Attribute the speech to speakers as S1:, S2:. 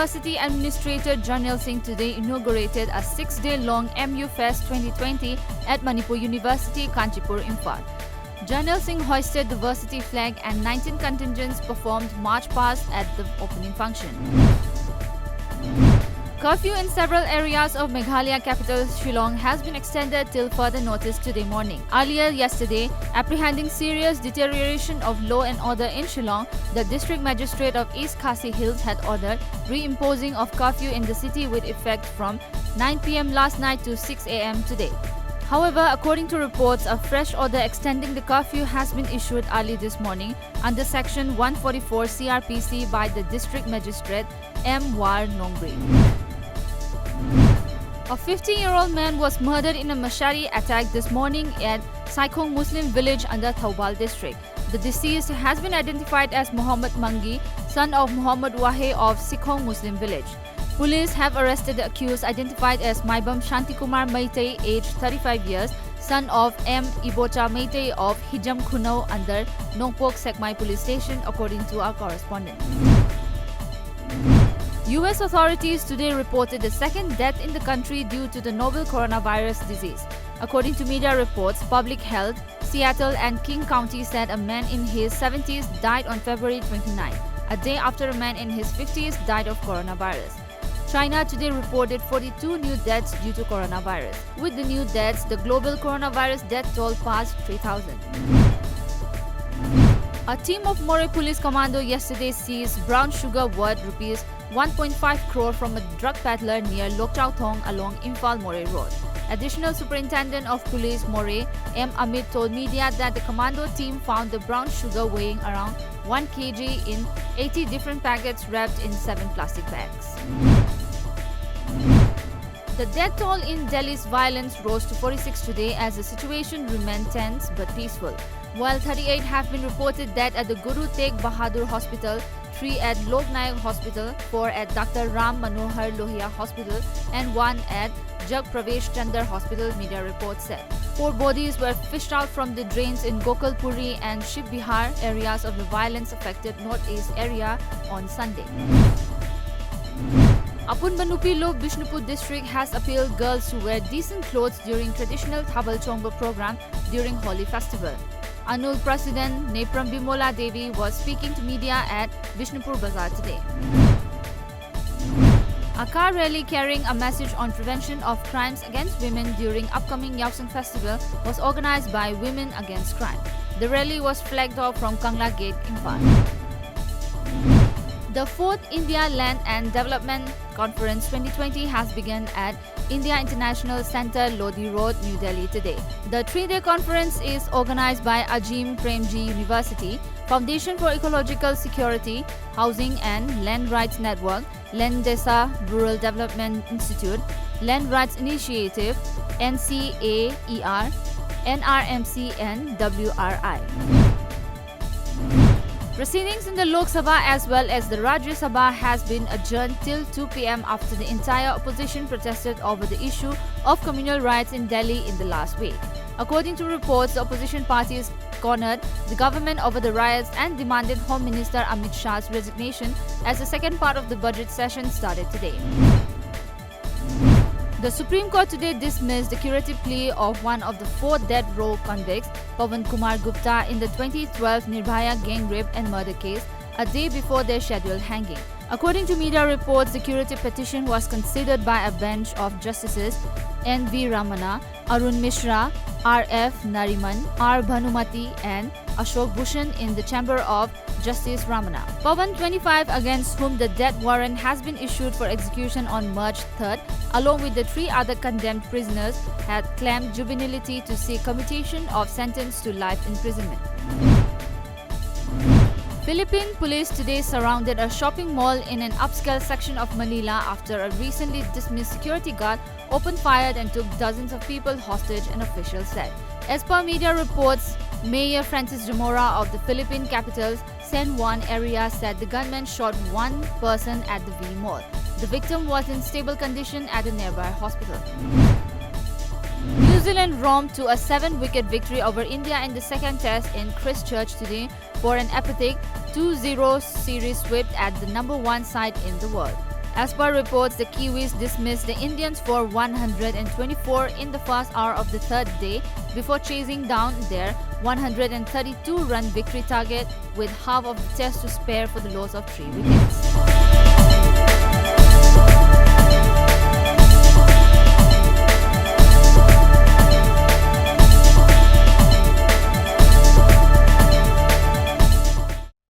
S1: University Administrator Jarnail Singh today inaugurated a 6-day-long MU Fest 2020 at Manipuri University, Kanchipur, Imphal. Jarnail Singh hoisted the varsity flag and 19 contingents performed march past at the opening function. Curfew in several areas of Meghalaya capital Shillong has been extended till further notice today morning. Earlier yesterday, apprehending serious deterioration of law and order in Shillong, the District Magistrate of East Khasi Hills had ordered reimposing of curfew in the city with effect from 9 p.m. last night to 6 a.m. today. However, according to reports, a fresh order extending the curfew has been issued early this morning under Section 144 CRPC by the District Magistrate M. War Nongri. A 50-year-old man was murdered in a machete attack this morning at Saikhong Muslim village under Thoubal district. The deceased has been identified as Muhammad Mangi, son of Muhammad Wahe of Saikhong Muslim village. Police have arrested the accused identified as Maibam Shantikumar Maitei, aged 35 years, son of M. Ibocha Maitei of Hijam Khunau under Nongpok Sekmai police station, according to our correspondent. US authorities today reported the second death in the country due to the novel coronavirus disease. According to media reports, Public Health, Seattle and King County said a man in his 70s died on February 29, a day after a man in his 50s died of coronavirus. China today reported 42 new deaths due to coronavirus. With the new deaths, the global coronavirus death toll passed 3,000. A team of Moreh Police Commando yesterday seized brown sugar worth Rs 1.5 crore from a drug peddler near Lokchau Thong along Imphal Moreh Road. Additional Superintendent of Police Moreh, M. Amit, told media that the commando team found the brown sugar weighing around 1 kg in 80 different packets wrapped in 7 plastic bags. The death toll in Delhi's violence rose to 46 today as the situation remained tense but peaceful, while 38 have been reported dead at the Guru Tegh Bahadur Hospital, 3 at Lok Nayak Hospital, 4 at Dr. Ram Manohar Lohia Hospital and 1 at Jag Pravesh Chandar Hospital, media reports said. 4 bodies were fished out from the drains in Gokalpuri and Shiv Bihar, areas of the violence-affected northeast area, on Sunday. Apunbanupilo Bishnupur district has appealed girls to wear decent clothes during traditional Thoubal Chongba program during Holi festival. Anul President Nepram Bimola Devi was speaking to media at Bishnupur Bazaar today. A car rally carrying a message on prevention of crimes against women during upcoming Yausang festival was organized by Women Against Crime. The rally was flagged off from Kangla Gate, Imphal. The 4th India Land and Development Conference 2020 has begun at India International Centre, Lodi Road, New Delhi today. The 3-day conference is organized by Ajim Premji University, Foundation for Ecological Security, Housing and Land Rights Network, Lendesa Rural Development Institute, Land Rights Initiative, NCAER, NRMC and WRI. Proceedings in the Lok Sabha as well as the Rajya Sabha has been adjourned till 2 p.m. after the entire opposition protested over the issue of communal riots in Delhi in the last week. According to reports, the opposition parties cornered the government over the riots and demanded Home Minister Amit Shah's resignation as the second part of the budget session started today. The Supreme Court today dismissed the curative plea of one of the 4 death row convicts, Pawan Kumar Gupta, in the 2012 Nirbhaya gang rape and murder case, a day before their scheduled hanging. According to media reports, the curative petition was considered by a bench of Justices N.V. Ramana, Arun Mishra, R.F. Nariman, R. Bhanumati and Ashok Bhushan in the chamber of Justice Ramana. Pawan, 25, against whom the death warrant has been issued for execution on March 3rd, along with the 3 other condemned prisoners, had claimed juvenility to seek commutation of sentence to life imprisonment. Philippine police today surrounded a shopping mall in an upscale section of Manila after a recently dismissed security guard opened fire and took dozens of people hostage, an official said. As per media reports, Mayor Francis Zamora of the Philippine capital's San Juan area said the gunman shot one person at the V Mall. The victim was in stable condition at a nearby hospital. New Zealand romped to a 7-wicket victory over India in the second test in Christchurch today for an apathetic 2-0 series sweep at the number 1 side in the world. As per reports, the Kiwis dismissed the Indians for 124 in the first hour of the third day before chasing down their 132-run victory target with half of the test to spare for the loss of 3 wickets.